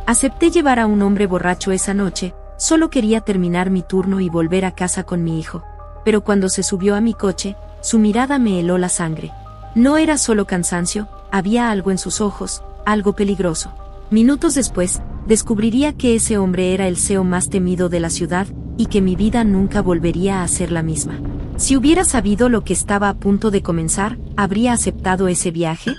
Acepté llevar a un hombre borracho esa noche, solo quería terminar mi turno y volver a casa con mi hijo. Pero cuando se subió a mi coche, su mirada me heló la sangre. No era solo cansancio, había algo en sus ojos, algo peligroso. Minutos después, descubriría que ese hombre era el CEO más temido de la ciudad, y que mi vida nunca volvería a ser la misma. Si hubiera sabido lo que estaba a punto de comenzar, ¿habría aceptado ese viaje?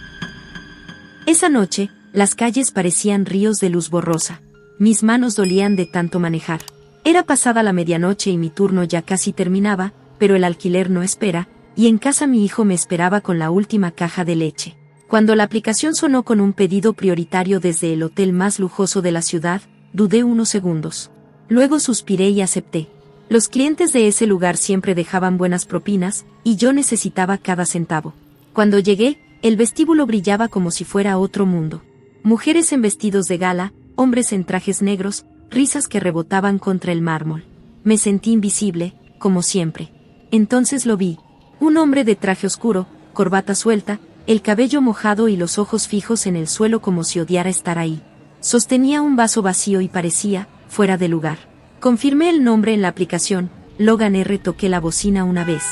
Esa noche, las calles parecían ríos de luz borrosa. Mis manos dolían de tanto manejar. Era pasada la medianoche y mi turno ya casi terminaba, pero el alquiler no espera, y en casa mi hijo me esperaba con la última caja de leche. Cuando la aplicación sonó con un pedido prioritario desde el hotel más lujoso de la ciudad, dudé unos segundos. Luego suspiré y acepté. Los clientes de ese lugar siempre dejaban buenas propinas, y yo necesitaba cada centavo. Cuando llegué, el vestíbulo brillaba como si fuera otro mundo. Mujeres en vestidos de gala, hombres en trajes negros, risas que rebotaban contra el mármol. Me sentí invisible, como siempre. Entonces lo vi. Un hombre de traje oscuro, corbata suelta, el cabello mojado y los ojos fijos en el suelo como si odiara estar ahí. Sostenía un vaso vacío y parecía fuera de lugar. Confirmé el nombre en la aplicación, Logan R. Toqué la bocina una vez.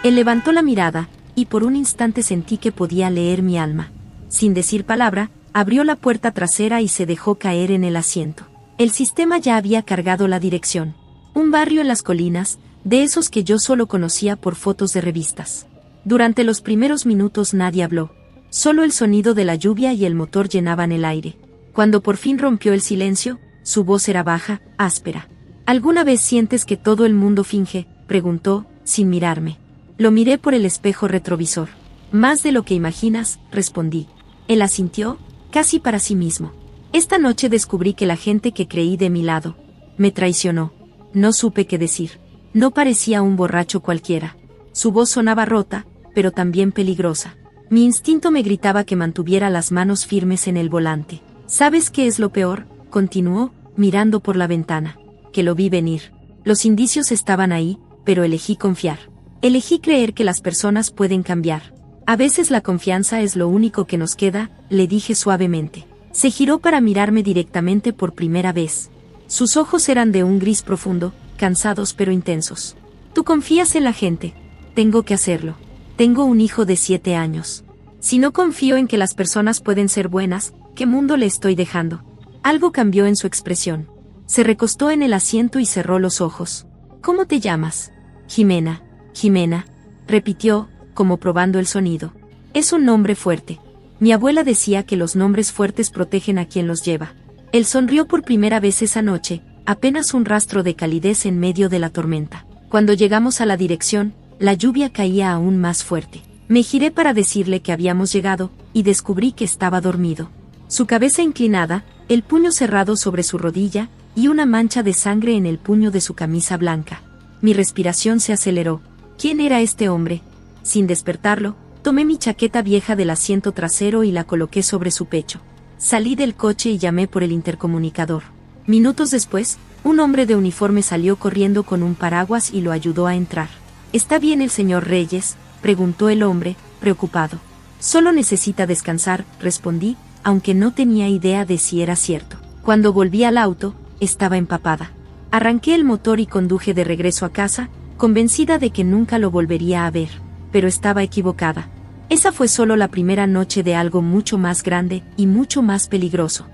Él levantó la mirada, y por un instante sentí que podía leer mi alma. Sin decir palabra, abrió la puerta trasera y se dejó caer en el asiento. El sistema ya había cargado la dirección. Un barrio en las colinas, de esos que yo solo conocía por fotos de revistas. Durante los primeros minutos nadie habló. Solo el sonido de la lluvia y el motor llenaban el aire. Cuando por fin rompió el silencio, su voz era baja, áspera. ¿Alguna vez sientes que todo el mundo finge?, preguntó, sin mirarme. Lo miré por el espejo retrovisor. Más de lo que imaginas, respondí. Él asintió, casi para sí mismo. Esta noche descubrí que la gente que creí de mi lado me traicionó. No supe qué decir. No parecía un borracho cualquiera. Su voz sonaba rota, pero también peligrosa. Mi instinto me gritaba que mantuviera las manos firmes en el volante. ¿Sabes qué es lo peor?, continuó, mirando por la ventana. Que lo vi venir. Los indicios estaban ahí, pero elegí confiar. Elegí creer que las personas pueden cambiar. A veces la confianza es lo único que nos queda, le dije suavemente. Se giró para mirarme directamente por primera vez. Sus ojos eran de un gris profundo, cansados pero intensos. ¿Tú confías en la gente? Tengo que hacerlo. Tengo un hijo de 7 años. Si no confío en que las personas pueden ser buenas, ¿qué mundo le estoy dejando? Algo cambió en su expresión. Se recostó en el asiento y cerró los ojos. ¿Cómo te llamas? Jimena. Jimena, repitió, como probando el sonido. Es un nombre fuerte. Mi abuela decía que los nombres fuertes protegen a quien los lleva. Él sonrió por primera vez esa noche, apenas un rastro de calidez en medio de la tormenta. Cuando llegamos a la dirección, la lluvia caía aún más fuerte. Me giré para decirle que habíamos llegado, y descubrí que estaba dormido. Su cabeza inclinada, el puño cerrado sobre su rodilla, y una mancha de sangre en el puño de su camisa blanca. Mi respiración se aceleró. ¿Quién era este hombre? Sin despertarlo, tomé mi chaqueta vieja del asiento trasero y la coloqué sobre su pecho. Salí del coche y llamé por el intercomunicador. Minutos después, un hombre de uniforme salió corriendo con un paraguas y lo ayudó a entrar. ¿Está bien el señor Reyes?, preguntó el hombre, preocupado. Solo necesita descansar, respondí, aunque no tenía idea de si era cierto. Cuando volví al auto, estaba empapada. Arranqué el motor y conduje de regreso a casa, convencida de que nunca lo volvería a ver. Pero estaba equivocada. Esa fue solo la primera noche de algo mucho más grande y mucho más peligroso.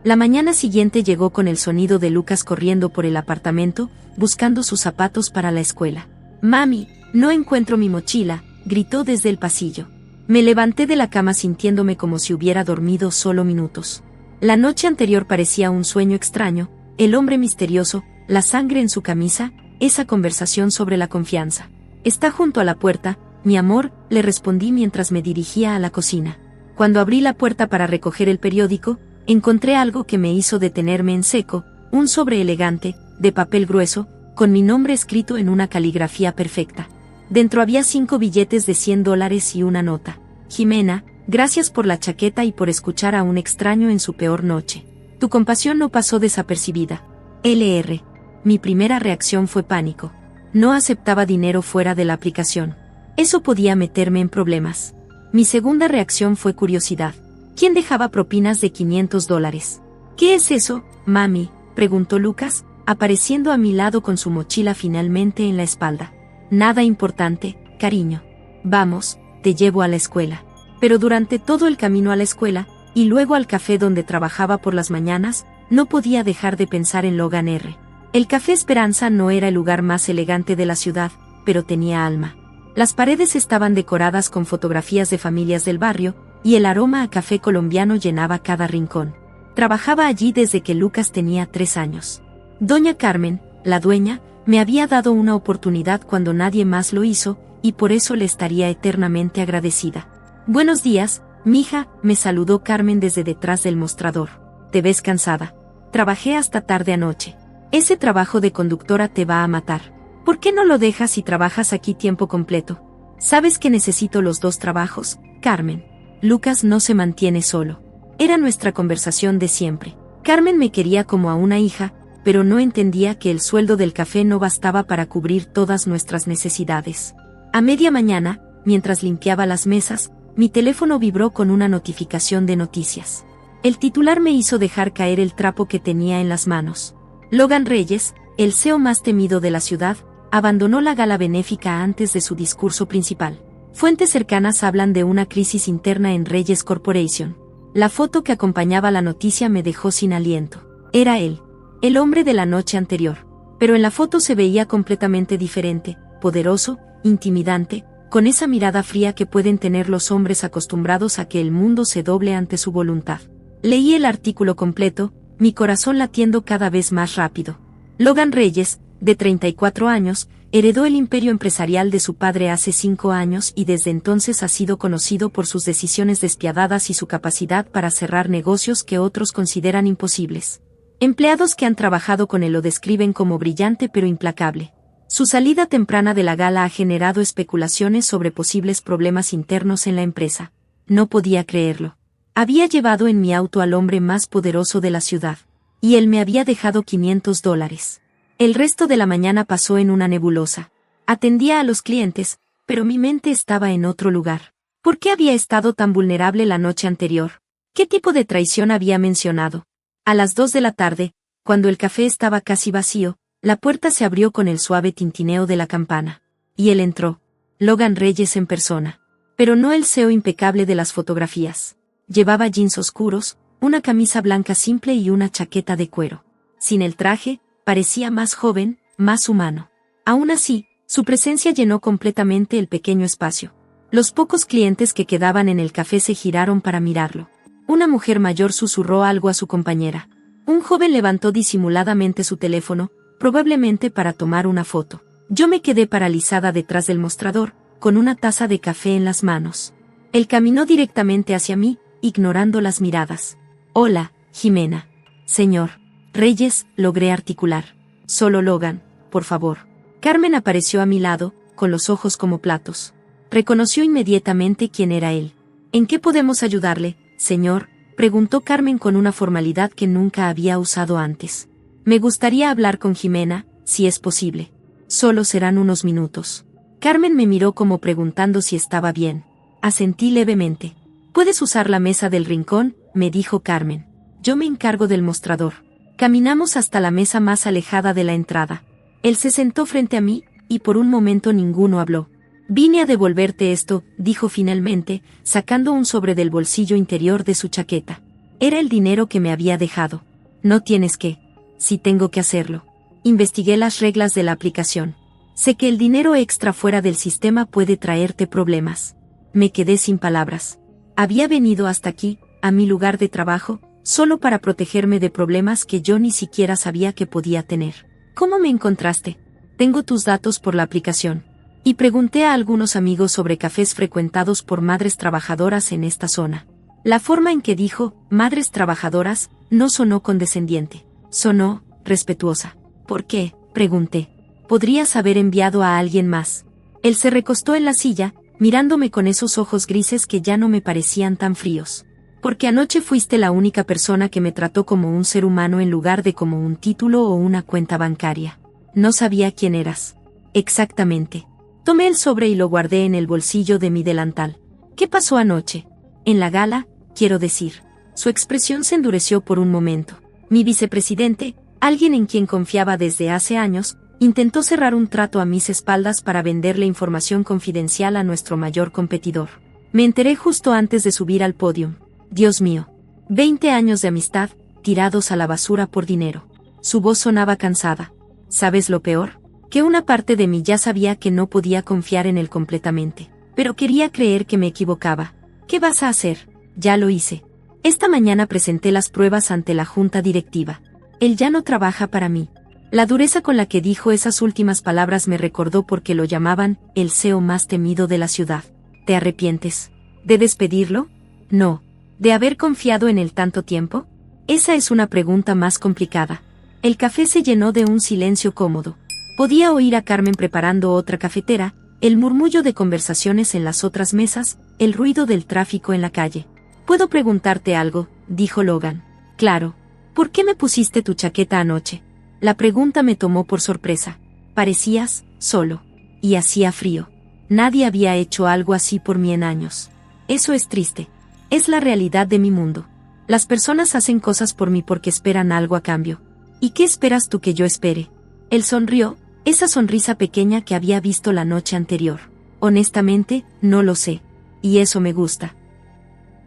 La mañana siguiente llegó con el sonido de Lucas corriendo por el apartamento, buscando sus zapatos para la escuela. «Mami, no encuentro mi mochila», gritó desde el pasillo. Me levanté de la cama sintiéndome como si hubiera dormido solo minutos. La noche anterior parecía un sueño extraño, el hombre misterioso, la sangre en su camisa, esa conversación sobre la confianza. «Está junto a la puerta, mi amor», le respondí mientras me dirigía a la cocina. Cuando abrí la puerta para recoger el periódico, encontré algo que me hizo detenerme en seco, un sobre elegante, de papel grueso, con mi nombre escrito en una caligrafía perfecta. Dentro había 5 billetes de $100 y una nota. «Jimena, gracias por la chaqueta y por escuchar a un extraño en su peor noche. Tu compasión no pasó desapercibida. L.R.». Mi primera reacción fue pánico. No aceptaba dinero fuera de la aplicación. Eso podía meterme en problemas. Mi segunda reacción fue curiosidad. ¿Quién dejaba propinas de $500? ¿Qué es eso, mami?, preguntó Lucas, apareciendo a mi lado con su mochila finalmente en la espalda. Nada importante, cariño. Vamos, te llevo a la escuela. Pero durante todo el camino a la escuela, y luego al café donde trabajaba por las mañanas, no podía dejar de pensar en Logan R. El Café Esperanza no era el lugar más elegante de la ciudad, pero tenía alma. Las paredes estaban decoradas con fotografías de familias del barrio, y el aroma a café colombiano llenaba cada rincón. Trabajaba allí desde que Lucas tenía 3 años. Doña Carmen, la dueña, me había dado una oportunidad cuando nadie más lo hizo, y por eso le estaría eternamente agradecida. Buenos días, mija, me saludó Carmen desde detrás del mostrador. Te ves cansada. Trabajé hasta tarde anoche. Ese trabajo de conductora te va a matar. ¿Por qué no lo dejas y trabajas aquí tiempo completo? ¿Sabes que necesito los 2 trabajos, Carmen? Lucas no se mantiene solo. Era nuestra conversación de siempre. Carmen me quería como a una hija, pero no entendía que el sueldo del café no bastaba para cubrir todas nuestras necesidades. A media mañana, mientras limpiaba las mesas, mi teléfono vibró con una notificación de noticias. El titular me hizo dejar caer el trapo que tenía en las manos. Logan Reyes, el CEO más temido de la ciudad, abandonó la gala benéfica antes de su discurso principal. Fuentes cercanas hablan de una crisis interna en Reyes Corporation. La foto que acompañaba la noticia me dejó sin aliento. Era él, el hombre de la noche anterior. Pero en la foto se veía completamente diferente, poderoso, intimidante, con esa mirada fría que pueden tener los hombres acostumbrados a que el mundo se doble ante su voluntad. Leí el artículo completo, mi corazón latiendo cada vez más rápido. Logan Reyes, de 34 años, heredó el imperio empresarial de su padre hace 5 años y desde entonces ha sido conocido por sus decisiones despiadadas y su capacidad para cerrar negocios que otros consideran imposibles. Empleados que han trabajado con él lo describen como brillante pero implacable. Su salida temprana de la gala ha generado especulaciones sobre posibles problemas internos en la empresa. No podía creerlo. Había llevado en mi auto al hombre más poderoso de la ciudad. Y él me había dejado $500. El resto de la mañana pasó en una nebulosa. Atendía a los clientes, pero mi mente estaba en otro lugar. ¿Por qué había estado tan vulnerable la noche anterior? ¿Qué tipo de traición había mencionado? A las 2 de la tarde, cuando el café estaba casi vacío, la puerta se abrió con el suave tintineo de la campana. Y él entró. Logan Reyes en persona. Pero no el CEO impecable de las fotografías. Llevaba jeans oscuros, una camisa blanca simple y una chaqueta de cuero. Sin el traje, parecía más joven, más humano. Aún así, su presencia llenó completamente el pequeño espacio. Los pocos clientes que quedaban en el café se giraron para mirarlo. Una mujer mayor susurró algo a su compañera. Un joven levantó disimuladamente su teléfono, probablemente para tomar una foto. Yo me quedé paralizada detrás del mostrador, con una taza de café en las manos. Él caminó directamente hacia mí, ignorando las miradas. Hola, Jimena. Señor Reyes, logré articular. Solo Logan, por favor. Carmen apareció a mi lado, con los ojos como platos. Reconoció inmediatamente quién era él. ¿En qué podemos ayudarle, señor?, preguntó Carmen con una formalidad que nunca había usado antes. Me gustaría hablar con Jimena, si es posible. Solo serán unos minutos. Carmen me miró como preguntando si estaba bien. Asentí levemente. Puedes usar la mesa del rincón, me dijo Carmen. Yo me encargo del mostrador. Caminamos hasta la mesa más alejada de la entrada. Él se sentó frente a mí, y por un momento ninguno habló. Vine a devolverte esto, dijo finalmente, sacando un sobre del bolsillo interior de su chaqueta. Era el dinero que me había dejado. No tienes que. Sí tengo que hacerlo. Investigué las reglas de la aplicación. Sé que el dinero extra fuera del sistema puede traerte problemas. Me quedé sin palabras. Había venido hasta aquí, a mi lugar de trabajo, solo para protegerme de problemas que yo ni siquiera sabía que podía tener. ¿Cómo me encontraste? Tengo tus datos por la aplicación. Y pregunté a algunos amigos sobre cafés frecuentados por madres trabajadoras en esta zona. La forma en que dijo, madres trabajadoras, no sonó condescendiente. Sonó, respetuosa. ¿Por qué?, pregunté. Podrías haber enviado a alguien más. Él se recostó en la silla, mirándome con esos ojos grises que ya no me parecían tan fríos. Porque anoche fuiste la única persona que me trató como un ser humano en lugar de como un título o una cuenta bancaria. No sabía quién eras. Exactamente. Tomé el sobre y lo guardé en el bolsillo de mi delantal. ¿Qué pasó anoche? En la gala, quiero decir. Su expresión se endureció por un momento. Mi vicepresidente, alguien en quien confiaba desde hace años, intentó cerrar un trato a mis espaldas para venderle información confidencial a nuestro mayor competidor. Me enteré justo antes de subir al podio. Dios mío. 20 años de amistad, tirados a la basura por dinero. Su voz sonaba cansada. ¿Sabes lo peor? Que una parte de mí ya sabía que no podía confiar en él completamente. Pero quería creer que me equivocaba. ¿Qué vas a hacer? Ya lo hice. Esta mañana presenté las pruebas ante la junta directiva. Él ya no trabaja para mí. La dureza con la que dijo esas últimas palabras me recordó porque lo llamaban el CEO más temido de la ciudad. ¿Te arrepientes de despedirlo? No. ¿De haber confiado en él tanto tiempo? Esa es una pregunta más complicada. El café se llenó de un silencio cómodo. Podía oír a Carmen preparando otra cafetera, el murmullo de conversaciones en las otras mesas, el ruido del tráfico en la calle. «¿Puedo preguntarte algo?», dijo Logan. «Claro. ¿Por qué me pusiste tu chaqueta anoche?». La pregunta me tomó por sorpresa. Parecías solo. Y hacía frío. Nadie había hecho algo así por mí en años. Eso es triste. Es la realidad de mi mundo. Las personas hacen cosas por mí porque esperan algo a cambio. ¿Y qué esperas tú que yo espere? Él sonrió, esa sonrisa pequeña que había visto la noche anterior. Honestamente, no lo sé. Y eso me gusta.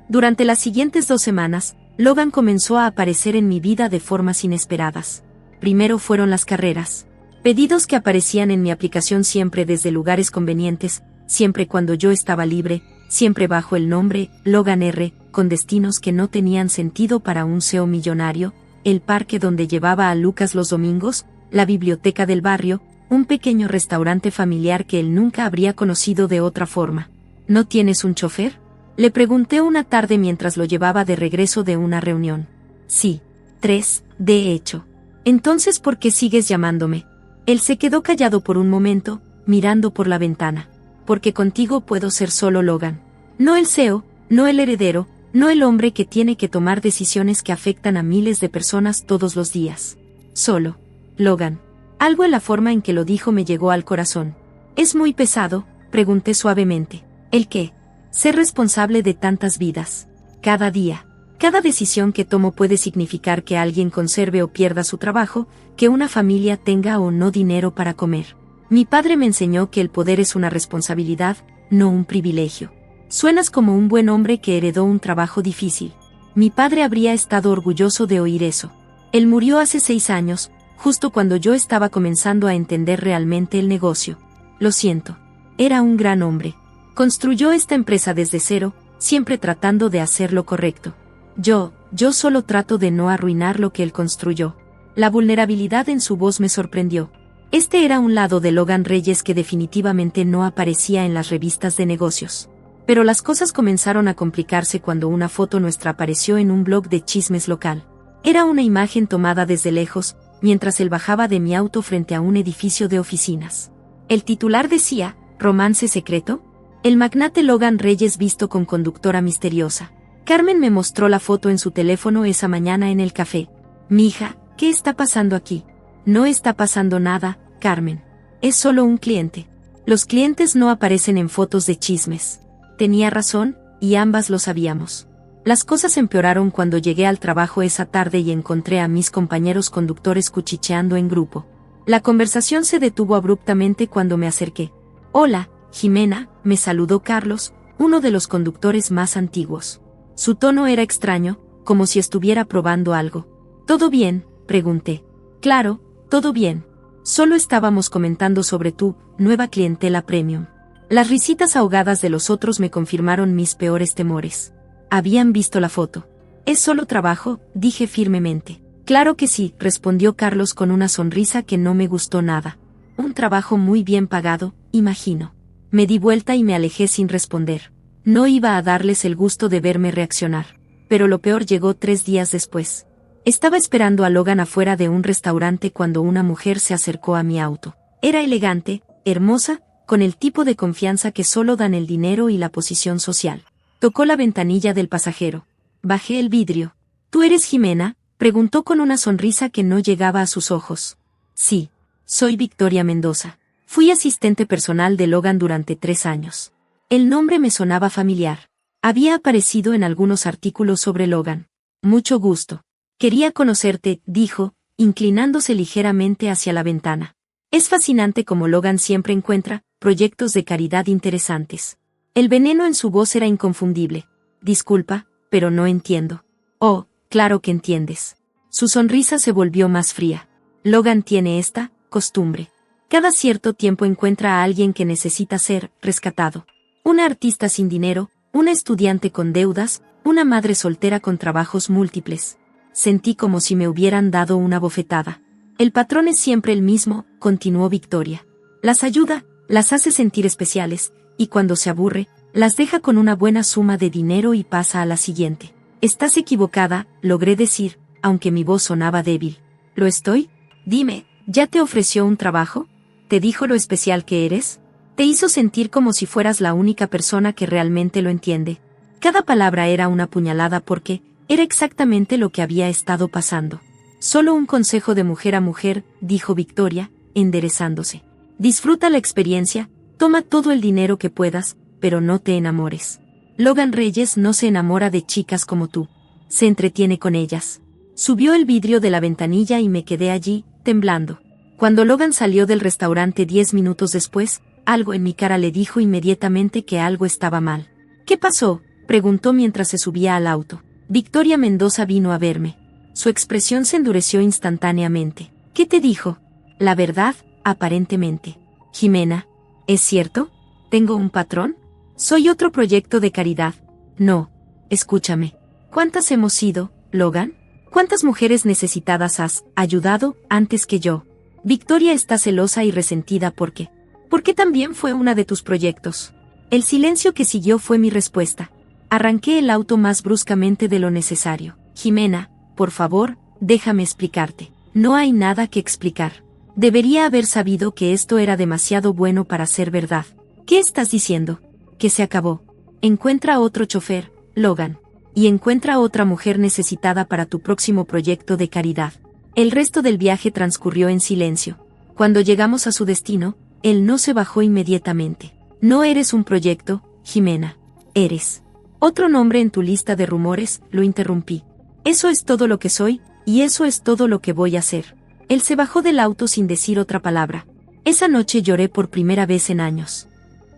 Durante las siguientes 2 semanas, Logan comenzó a aparecer en mi vida de formas inesperadas. Primero fueron las carreras. Pedidos que aparecían en mi aplicación siempre desde lugares convenientes, siempre cuando yo estaba libre, siempre bajo el nombre Logan R., con destinos que no tenían sentido para un CEO millonario, el parque donde llevaba a Lucas los domingos, la biblioteca del barrio, un pequeño restaurante familiar que él nunca habría conocido de otra forma. ¿No tienes un chofer?, le pregunté una tarde mientras lo llevaba de regreso de una reunión. Sí, 3, de hecho. Entonces, ¿por qué sigues llamándome? Él se quedó callado por un momento, mirando por la ventana. Porque contigo puedo ser solo Logan. No el CEO, no el heredero, no el hombre que tiene que tomar decisiones que afectan a miles de personas todos los días. Solo Logan. Algo en la forma en que lo dijo me llegó al corazón. ¿Es muy pesado?, pregunté suavemente. ¿El qué? Ser responsable de tantas vidas. Cada día. Cada decisión que tomo puede significar que alguien conserve o pierda su trabajo, que una familia tenga o no dinero para comer. Mi padre me enseñó que el poder es una responsabilidad, no un privilegio. Suenas como un buen hombre que heredó un trabajo difícil. Mi padre habría estado orgulloso de oír eso. Él murió hace 6 años, justo cuando yo estaba comenzando a entender realmente el negocio. Lo siento. Era un gran hombre. Construyó esta empresa desde cero, siempre tratando de hacer lo correcto. Yo solo trato de no arruinar lo que él construyó. La vulnerabilidad en su voz me sorprendió. Este era un lado de Logan Reyes que definitivamente no aparecía en las revistas de negocios. Pero las cosas comenzaron a complicarse cuando una foto nuestra apareció en un blog de chismes local. Era una imagen tomada desde lejos, mientras él bajaba de mi auto frente a un edificio de oficinas. El titular decía, ¿romance secreto? El magnate Logan Reyes visto con conductora misteriosa. Carmen me mostró la foto en su teléfono esa mañana en el café. Mija, ¿qué está pasando aquí? No está pasando nada, Carmen. Es solo un cliente. Los clientes no aparecen en fotos de chismes. Tenía razón, y ambas lo sabíamos. Las cosas empeoraron cuando llegué al trabajo esa tarde y encontré a mis compañeros conductores cuchicheando en grupo. La conversación se detuvo abruptamente cuando me acerqué. Hola, Jimena, me saludó Carlos, uno de los conductores más antiguos. Su tono era extraño, como si estuviera probando algo. ¿Todo bien?, pregunté. Claro, todo bien. Solo estábamos comentando sobre tu nueva clientela premium. Las risitas ahogadas de los otros me confirmaron mis peores temores. Habían visto la foto. ¿Es solo trabajo?, dije firmemente. Claro que sí, respondió Carlos con una sonrisa que no me gustó nada. Un trabajo muy bien pagado, imagino. Me di vuelta y me alejé sin responder. No iba a darles el gusto de verme reaccionar. Pero lo peor llegó 3 días después. Estaba esperando a Logan afuera de un restaurante cuando una mujer se acercó a mi auto. Era elegante, hermosa, con el tipo de confianza que solo dan el dinero y la posición social. Tocó la ventanilla del pasajero. Bajé el vidrio. ¿Tú eres Jimena?, preguntó con una sonrisa que no llegaba a sus ojos. Sí, soy Victoria Mendoza. Fui asistente personal de Logan durante 3 años. El nombre me sonaba familiar. Había aparecido en algunos artículos sobre Logan. Mucho gusto. Quería conocerte, dijo, inclinándose ligeramente hacia la ventana. Es fascinante cómo Logan siempre encuentra proyectos de caridad interesantes. El veneno en su voz era inconfundible. Disculpa, pero no entiendo. Oh, claro que entiendes. Su sonrisa se volvió más fría. Logan tiene esta costumbre. Cada cierto tiempo encuentra a alguien que necesita ser rescatado. Una artista sin dinero, una estudiante con deudas, una madre soltera con trabajos múltiples. Sentí como si me hubieran dado una bofetada. El patrón es siempre el mismo, continuó Victoria. Las ayuda, las hace sentir especiales, y cuando se aburre, las deja con una buena suma de dinero y pasa a la siguiente. Estás equivocada, logré decir, aunque mi voz sonaba débil. ¿Lo estoy? Dime, ¿ya te ofreció un trabajo? ¿Te dijo lo especial que eres? ¿Te hizo sentir como si fueras la única persona que realmente lo entiende? Cada palabra era una puñalada porque era exactamente lo que había estado pasando. Solo un consejo de mujer a mujer, dijo Victoria, enderezándose. Disfruta la experiencia, toma todo el dinero que puedas, pero no te enamores. Logan Reyes no se enamora de chicas como tú. Se entretiene con ellas. Subió el vidrio de la ventanilla y me quedé allí, temblando. Cuando Logan salió del restaurante 10 minutos después, algo en mi cara le dijo inmediatamente que algo estaba mal. ¿Qué pasó?, preguntó mientras se subía al auto. Victoria Mendoza vino a verme. Su expresión se endureció instantáneamente. ¿Qué te dijo? La verdad, aparentemente. Jimena, ¿es cierto? ¿Tengo un patrón? Soy otro proyecto de caridad. No. Escúchame. ¿Cuántas hemos sido, Logan? ¿Cuántas mujeres necesitadas has ayudado antes que yo? Victoria está celosa y resentida porque también fue una de tus proyectos. El silencio que siguió fue mi respuesta. Arranqué el auto más bruscamente de lo necesario. Jimena, por favor, déjame explicarte. No hay nada que explicar. Debería haber sabido que esto era demasiado bueno para ser verdad. ¿Qué estás diciendo? Que se acabó. Encuentra otro chofer, Logan. Y encuentra otra mujer necesitada para tu próximo proyecto de caridad. El resto del viaje transcurrió en silencio. Cuando llegamos a su destino, él no se bajó inmediatamente. No eres un proyecto, Jimena. Eres otro nombre en tu lista de rumores, lo interrumpí. Eso es todo lo que soy, y eso es todo lo que voy a hacer. Él se bajó del auto sin decir otra palabra. Esa noche lloré por primera vez en años.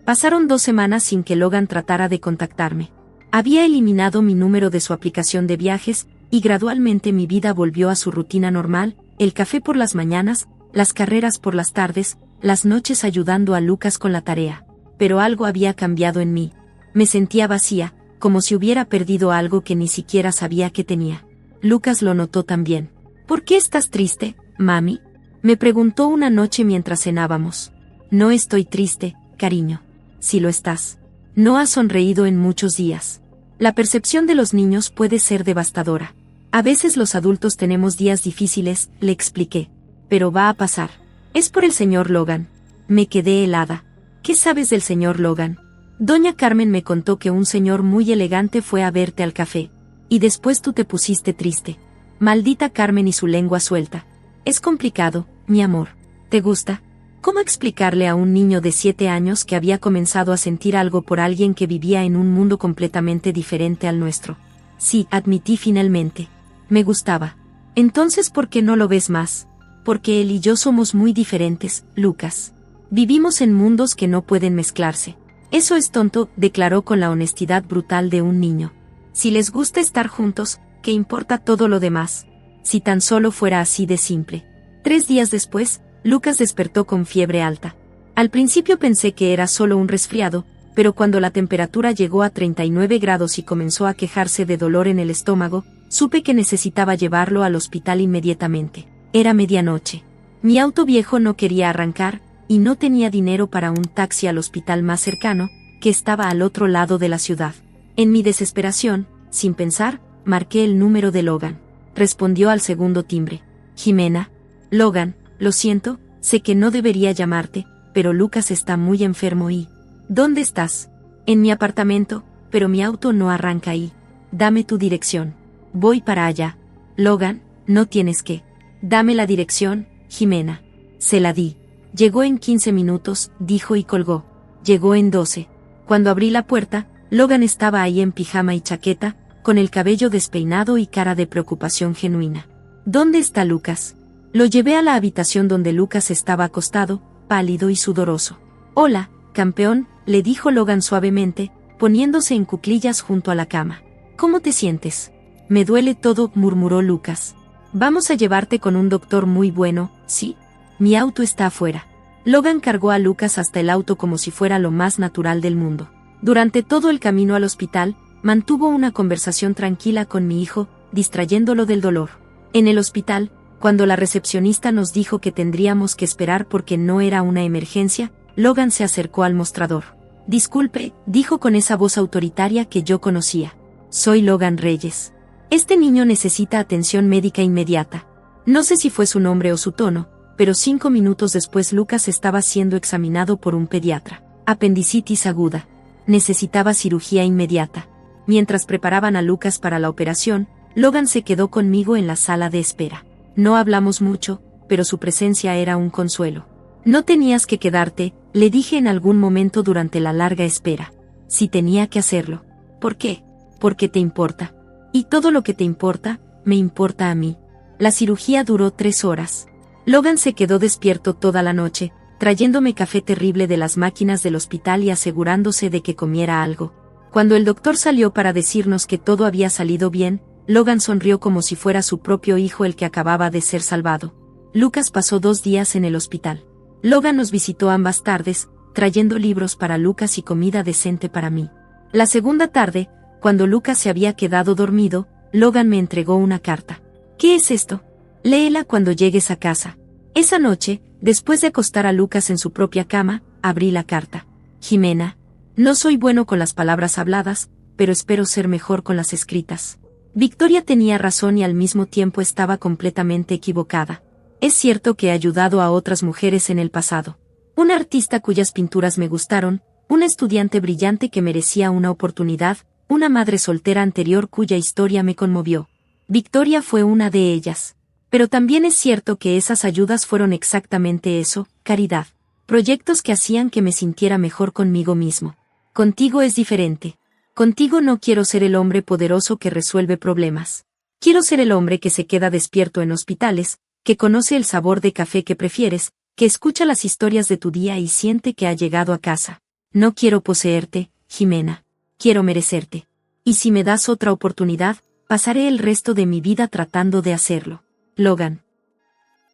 Pasaron 2 semanas sin que Logan tratara de contactarme. Había eliminado mi número de su aplicación de viajes, y gradualmente mi vida volvió a su rutina normal, el café por las mañanas, las carreras por las tardes, las noches ayudando a Lucas con la tarea. Pero algo había cambiado en mí. Me sentía vacía, como si hubiera perdido algo que ni siquiera sabía que tenía. Lucas lo notó también. ¿Por qué estás triste, mami? Me preguntó una noche mientras cenábamos. No estoy triste, cariño. Si lo estás. No has sonreído en muchos días. La percepción de los niños puede ser devastadora. A veces los adultos tenemos días difíciles, le expliqué. Pero va a pasar. Es por el señor Logan. Me quedé helada. ¿Qué sabes del señor Logan? Doña Carmen me contó que un señor muy elegante fue a verte al café. Y después tú te pusiste triste. Maldita Carmen y su lengua suelta. Es complicado, mi amor. ¿Te gusta? ¿Cómo explicarle a un niño de 7 años que había comenzado a sentir algo por alguien que vivía en un mundo completamente diferente al nuestro? Sí, admití finalmente. Me gustaba. Entonces, ¿por qué no lo ves más? Porque él y yo somos muy diferentes, Lucas. Vivimos en mundos que no pueden mezclarse. Eso es tonto, declaró con la honestidad brutal de un niño. Si les gusta estar juntos, ¿qué importa todo lo demás? Si tan solo fuera así de simple. 3 días después, Lucas despertó con fiebre alta. Al principio pensé que era solo un resfriado, pero cuando la temperatura llegó a 39 grados y comenzó a quejarse de dolor en el estómago, supe que necesitaba llevarlo al hospital inmediatamente. Era medianoche. Mi auto viejo no quería arrancar, y no tenía dinero para un taxi al hospital más cercano, que estaba al otro lado de la ciudad. En mi desesperación, sin pensar, marqué el número de Logan. Respondió al segundo timbre. Jimena. Logan, lo siento, sé que no debería llamarte, pero Lucas está muy enfermo y... ¿Dónde estás? En mi apartamento, pero mi auto no arranca ahí. Dame tu dirección. Voy para allá. Logan, no tienes que. Dame la dirección, Jimena. Se la di. Llegó en 15 minutos, dijo y colgó. Llegó en 12. Cuando abrí la puerta, Logan estaba ahí en pijama y chaqueta, con el cabello despeinado y cara de preocupación genuina. ¿Dónde está Lucas? Lo llevé a la habitación donde Lucas estaba acostado, pálido y sudoroso. Hola, campeón, le dijo Logan suavemente, poniéndose en cuclillas junto a la cama. ¿Cómo te sientes? Me duele todo, murmuró Lucas. Vamos a llevarte con un doctor muy bueno, ¿sí? Mi auto está afuera. Logan cargó a Lucas hasta el auto como si fuera lo más natural del mundo. Durante todo el camino al hospital, mantuvo una conversación tranquila con mi hijo, distrayéndolo del dolor. En el hospital, cuando la recepcionista nos dijo que tendríamos que esperar porque no era una emergencia, Logan se acercó al mostrador. Disculpe, dijo con esa voz autoritaria que yo conocía. Soy Logan Reyes. Este niño necesita atención médica inmediata. No sé si fue su nombre o su tono, pero 5 minutos después Lucas estaba siendo examinado por un pediatra. Apendicitis aguda. Necesitaba cirugía inmediata. Mientras preparaban a Lucas para la operación, Logan se quedó conmigo en la sala de espera. No hablamos mucho, pero su presencia era un consuelo. No tenías que quedarte, le dije en algún momento durante la larga espera. Si tenía que hacerlo. ¿Por qué? Porque te importa. Y todo lo que te importa, me importa a mí. La cirugía duró 3 horas. Logan se quedó despierto toda la noche, trayéndome café terrible de las máquinas del hospital y asegurándose de que comiera algo. Cuando el doctor salió para decirnos que todo había salido bien, Logan sonrió como si fuera su propio hijo el que acababa de ser salvado. Lucas pasó 2 días en el hospital. Logan nos visitó ambas tardes, trayendo libros para Lucas y comida decente para mí. La segunda tarde, cuando Lucas se había quedado dormido, Logan me entregó una carta. ¿Qué es esto? Léela cuando llegues a casa. Esa noche, después de acostar a Lucas en su propia cama, abrí la carta. Jimena. No soy bueno con las palabras habladas, pero espero ser mejor con las escritas. Victoria tenía razón y al mismo tiempo estaba completamente equivocada. Es cierto que he ayudado a otras mujeres en el pasado. Una artista cuyas pinturas me gustaron, una estudiante brillante que merecía una oportunidad, una madre soltera anterior cuya historia me conmovió. Victoria fue una de ellas. Pero también es cierto que esas ayudas fueron exactamente eso, caridad. Proyectos que hacían que me sintiera mejor conmigo mismo. Contigo es diferente. Contigo no quiero ser el hombre poderoso que resuelve problemas. Quiero ser el hombre que se queda despierto en hospitales, que conoce el sabor de café que prefieres, que escucha las historias de tu día y siente que ha llegado a casa. No quiero poseerte, Jimena. Quiero merecerte. Y si me das otra oportunidad, pasaré el resto de mi vida tratando de hacerlo. Logan.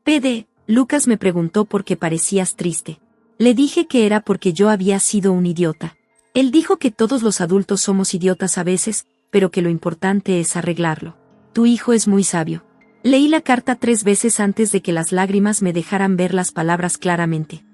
PD, Lucas me preguntó por qué parecías triste. Le dije que era porque yo había sido un idiota. Él dijo que todos los adultos somos idiotas a veces, pero que lo importante es arreglarlo. Tu hijo es muy sabio. Leí la carta 3 veces antes de que las lágrimas me dejaran ver las palabras claramente.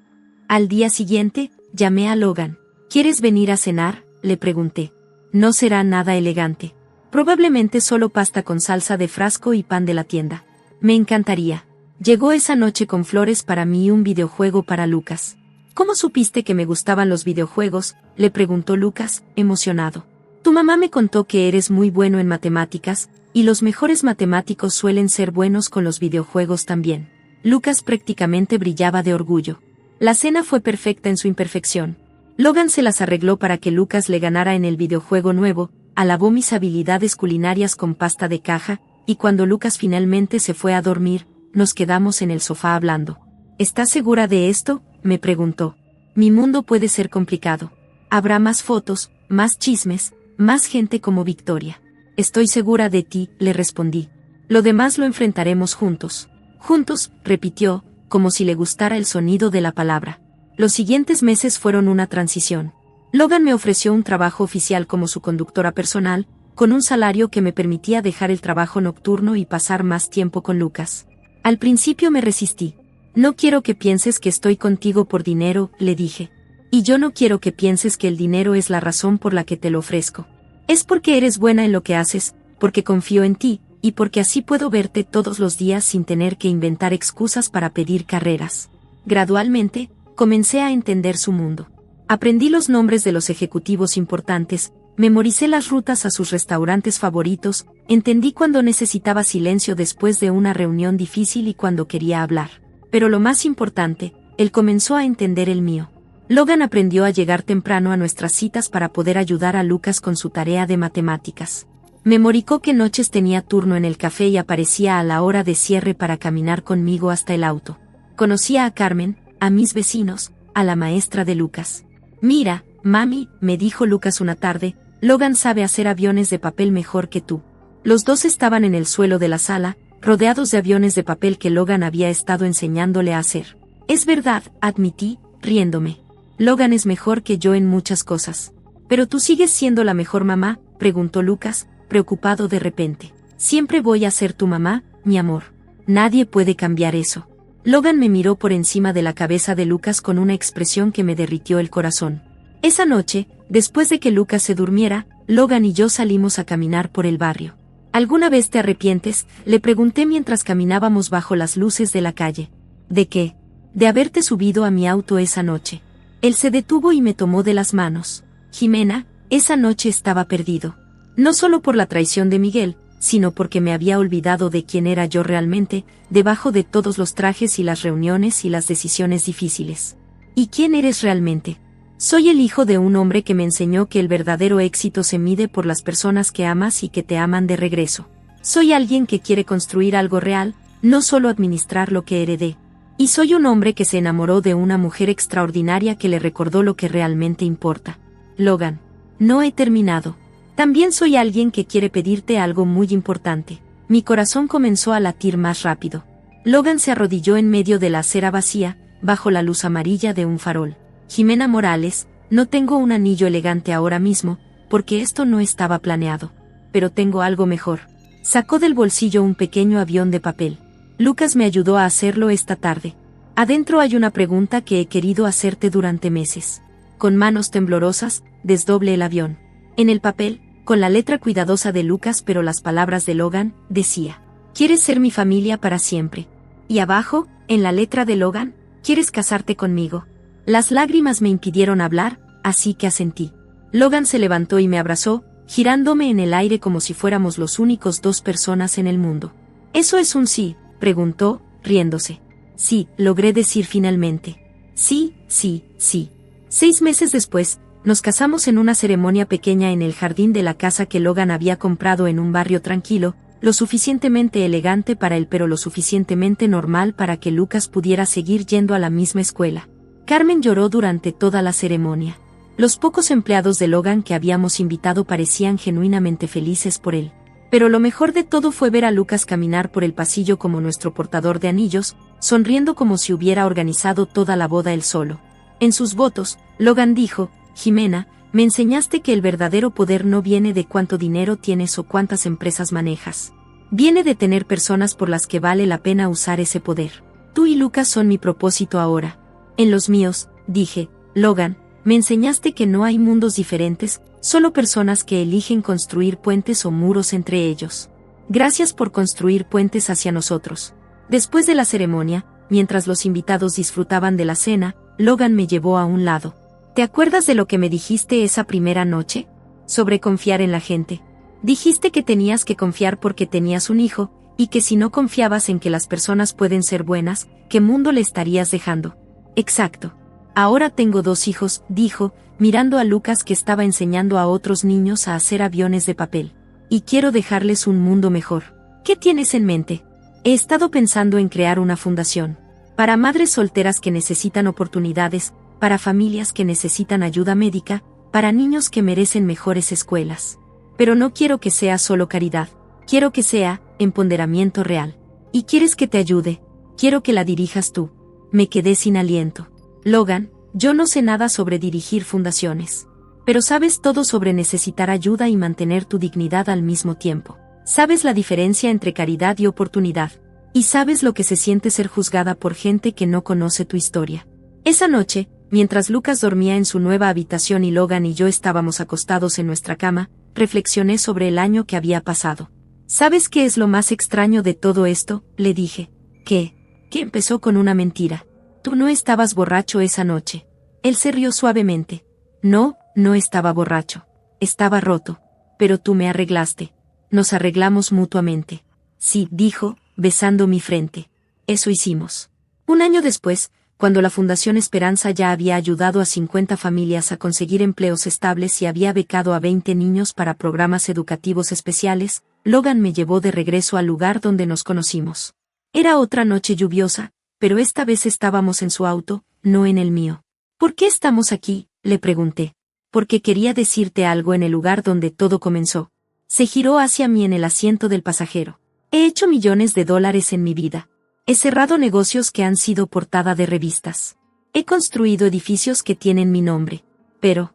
Al día siguiente, llamé a Logan. ¿Quieres venir a cenar?, le pregunté. No será nada elegante. Probablemente solo pasta con salsa de frasco y pan de la tienda. Me encantaría. Llegó esa noche con flores para mí y un videojuego para Lucas. ¿Cómo supiste que me gustaban los videojuegos?, le preguntó Lucas, emocionado. Tu mamá me contó que eres muy bueno en matemáticas, y los mejores matemáticos suelen ser buenos con los videojuegos también. Lucas prácticamente brillaba de orgullo. La cena fue perfecta en su imperfección. Logan se las arregló para que Lucas le ganara en el videojuego nuevo, alabó mis habilidades culinarias con pasta de caja, y cuando Lucas finalmente se fue a dormir, nos quedamos en el sofá hablando. ¿Estás segura de esto?, me preguntó. Mi mundo puede ser complicado. Habrá más fotos, más chismes, más gente como Victoria. Estoy segura de ti, le respondí. Lo demás lo enfrentaremos juntos. Juntos, repitió, como si le gustara el sonido de la palabra. Los siguientes meses fueron una transición. Logan me ofreció un trabajo oficial como su conductora personal, con un salario que me permitía dejar el trabajo nocturno y pasar más tiempo con Lucas. Al principio me resistí. No quiero que pienses que estoy contigo por dinero, le dije. Y yo no quiero que pienses que el dinero es la razón por la que te lo ofrezco. Es porque eres buena en lo que haces, porque confío en ti, y porque así puedo verte todos los días sin tener que inventar excusas para pedir carreras. Gradualmente, comencé a entender su mundo. Aprendí los nombres de los ejecutivos importantes, memoricé las rutas a sus restaurantes favoritos, entendí cuando necesitaba silencio después de una reunión difícil y cuando quería hablar. Pero lo más importante, él comenzó a entender el mío. Logan aprendió a llegar temprano a nuestras citas para poder ayudar a Lucas con su tarea de matemáticas. Memoricó qué noches tenía turno en el café y aparecía a la hora de cierre para caminar conmigo hasta el auto. Conocía a Carmen, a mis vecinos, a la maestra de Lucas. Mira, mami, me dijo Lucas una tarde, Logan sabe hacer aviones de papel mejor que tú. Los dos estaban en el suelo de la sala, rodeados de aviones de papel que Logan había estado enseñándole a hacer. Es verdad, admití, riéndome. Logan es mejor que yo en muchas cosas. ¿Pero tú sigues siendo la mejor mamá?, preguntó Lucas, preocupado de repente. Siempre voy a ser tu mamá, mi amor. Nadie puede cambiar eso. Logan me miró por encima de la cabeza de Lucas con una expresión que me derritió el corazón. Esa noche, después de que Lucas se durmiera, Logan y yo salimos a caminar por el barrio. ¿Alguna vez te arrepientes?, le pregunté mientras caminábamos bajo las luces de la calle. ¿De qué? De haberte subido a mi auto esa noche. Él se detuvo y me tomó de las manos. Jimena, esa noche estaba perdido. No solo por la traición de Miguel, sino porque me había olvidado de quién era yo realmente, debajo de todos los trajes y las reuniones y las decisiones difíciles. ¿Y quién eres realmente? Soy el hijo de un hombre que me enseñó que el verdadero éxito se mide por las personas que amas y que te aman de regreso. Soy alguien que quiere construir algo real, no solo administrar lo que heredé. Y soy un hombre que se enamoró de una mujer extraordinaria que le recordó lo que realmente importa. Logan, no he terminado. También soy alguien que quiere pedirte algo muy importante. Mi corazón comenzó a latir más rápido. Logan se arrodilló en medio de la acera vacía, bajo la luz amarilla de un farol. Jimena Morales, no tengo un anillo elegante ahora mismo, porque esto no estaba planeado. Pero tengo algo mejor. Sacó del bolsillo un pequeño avión de papel. Lucas me ayudó a hacerlo esta tarde. Adentro hay una pregunta que he querido hacerte durante meses. Con manos temblorosas, desdoble el avión. En el papel, con la letra cuidadosa de Lucas pero las palabras de Logan, decía: ¿quieres ser mi familia para siempre? Y abajo, en la letra de Logan, ¿quieres casarte conmigo? Las lágrimas me impidieron hablar, así que asentí. Logan se levantó y me abrazó, girándome en el aire como si fuéramos los únicos dos personas en el mundo. ¿Eso es un sí?, preguntó, riéndose. Sí, logré decir finalmente. Sí, sí, sí. 6 meses después, nos casamos en una ceremonia pequeña en el jardín de la casa que Logan había comprado en un barrio tranquilo, lo suficientemente elegante para él pero lo suficientemente normal para que Lucas pudiera seguir yendo a la misma escuela. Carmen lloró durante toda la ceremonia. Los pocos empleados de Logan que habíamos invitado parecían genuinamente felices por él. Pero lo mejor de todo fue ver a Lucas caminar por el pasillo como nuestro portador de anillos, sonriendo como si hubiera organizado toda la boda él solo. En sus votos, Logan dijo: Jimena, me enseñaste que el verdadero poder no viene de cuánto dinero tienes o cuántas empresas manejas. Viene de tener personas por las que vale la pena usar ese poder. Tú y Lucas son mi propósito ahora. En los míos, dije, Logan, me enseñaste que no hay mundos diferentes, solo personas que eligen construir puentes o muros entre ellos. Gracias por construir puentes hacia nosotros. Después de la ceremonia, mientras los invitados disfrutaban de la cena, Logan me llevó a un lado. ¿Te acuerdas de lo que me dijiste esa primera noche? Sobre confiar en la gente. Dijiste que tenías que confiar porque tenías un hijo, y que si no confiabas en que las personas pueden ser buenas, ¿qué mundo le estarías dejando? Exacto. Ahora tengo 2 hijos, dijo, mirando a Lucas que estaba enseñando a otros niños a hacer aviones de papel. Y quiero dejarles un mundo mejor. ¿Qué tienes en mente? He estado pensando en crear una fundación. Para madres solteras que necesitan oportunidades, para familias que necesitan ayuda médica, para niños que merecen mejores escuelas. Pero no quiero que sea solo caridad. Quiero que sea empoderamiento real. ¿Y quieres que te ayude? Quiero que la dirijas tú. Me quedé sin aliento. Logan, yo no sé nada sobre dirigir fundaciones. Pero sabes todo sobre necesitar ayuda y mantener tu dignidad al mismo tiempo. Sabes la diferencia entre caridad y oportunidad. Y sabes lo que se siente ser juzgada por gente que no conoce tu historia. Esa noche, mientras Lucas dormía en su nueva habitación y Logan y yo estábamos acostados en nuestra cama, reflexioné sobre el año que había pasado. ¿Sabes qué es lo más extraño de todo esto?, le dije. ¿Qué? Que empezó con una mentira. Tú no estabas borracho esa noche. Él se rió suavemente. No, no estaba borracho. Estaba roto. Pero tú me arreglaste. Nos arreglamos mutuamente. Sí, dijo, besando mi frente. Eso hicimos. Un año después, cuando la Fundación Esperanza ya había ayudado a 50 familias a conseguir empleos estables y había becado a 20 niños para programas educativos especiales, Logan me llevó de regreso al lugar donde nos conocimos. Era otra noche lluviosa, pero esta vez estábamos en su auto, no en el mío. ¿Por qué estamos aquí?, le pregunté. Porque quería decirte algo en el lugar donde todo comenzó. Se giró hacia mí en el asiento del pasajero. He hecho millones de dólares en mi vida. He cerrado negocios que han sido portada de revistas. He construido edificios que tienen mi nombre. Pero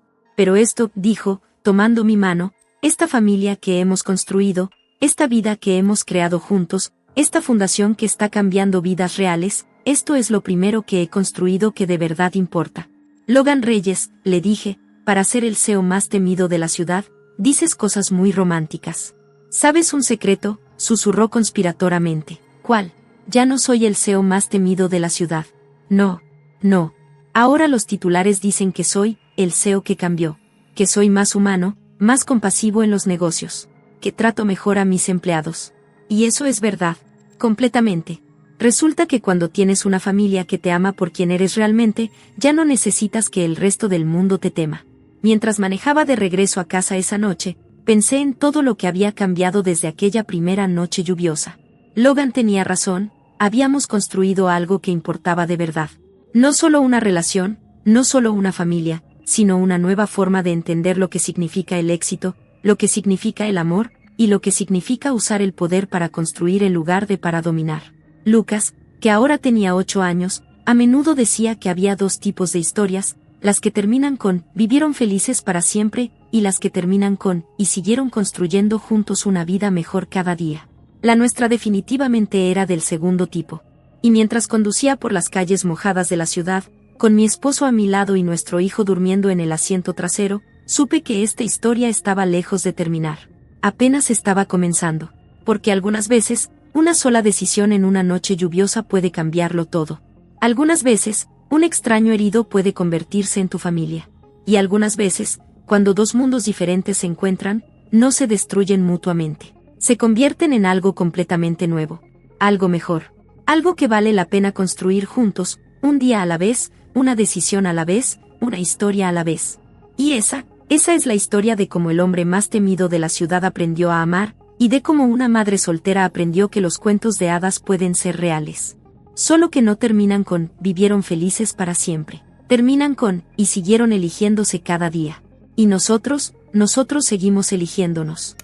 esto, dijo, tomando mi mano, esta familia que hemos construido, esta vida que hemos creado juntos, esta fundación que está cambiando vidas reales, esto es lo primero que he construido que de verdad importa. Logan Reyes, le dije, para ser el CEO más temido de la ciudad, dices cosas muy románticas. ¿Sabes un secreto?, susurró conspiratoramente. ¿Cuál? Ya no soy el CEO más temido de la ciudad. No. Ahora los titulares dicen que soy el CEO que cambió, que soy más humano, más compasivo en los negocios, que trato mejor a mis empleados. Y eso es verdad, completamente. Resulta que cuando tienes una familia que te ama por quien eres realmente, ya no necesitas que el resto del mundo te tema. Mientras manejaba de regreso a casa esa noche, pensé en todo lo que había cambiado desde aquella primera noche lluviosa. Logan tenía razón, habíamos construido algo que importaba de verdad. No solo una relación, no solo una familia, sino una nueva forma de entender lo que significa el éxito, lo que significa el amor, y lo que significa usar el poder para construir en lugar de para dominar. Lucas, que ahora tenía 8 años, a menudo decía que había 2 tipos de historias, las que terminan con vivieron felices para siempre, y las que terminan con y siguieron construyendo juntos una vida mejor cada día. La nuestra definitivamente era del segundo tipo. Y mientras conducía por las calles mojadas de la ciudad, con mi esposo a mi lado y nuestro hijo durmiendo en el asiento trasero, supe que esta historia estaba lejos de terminar. Apenas estaba comenzando. Porque algunas veces, una sola decisión en una noche lluviosa puede cambiarlo todo. Algunas veces, un extraño herido puede convertirse en tu familia. Y algunas veces, cuando 2 mundos diferentes se encuentran, no se destruyen mutuamente. Se convierten en algo completamente nuevo. Algo mejor. Algo que vale la pena construir juntos, un día a la vez, una decisión a la vez, una historia a la vez. Y esa es la historia de cómo el hombre más temido de la ciudad aprendió a amar, y de cómo una madre soltera aprendió que los cuentos de hadas pueden ser reales. Solo que no terminan con vivieron felices para siempre. Terminan con y siguieron eligiéndose cada día. Y nosotros seguimos eligiéndonos.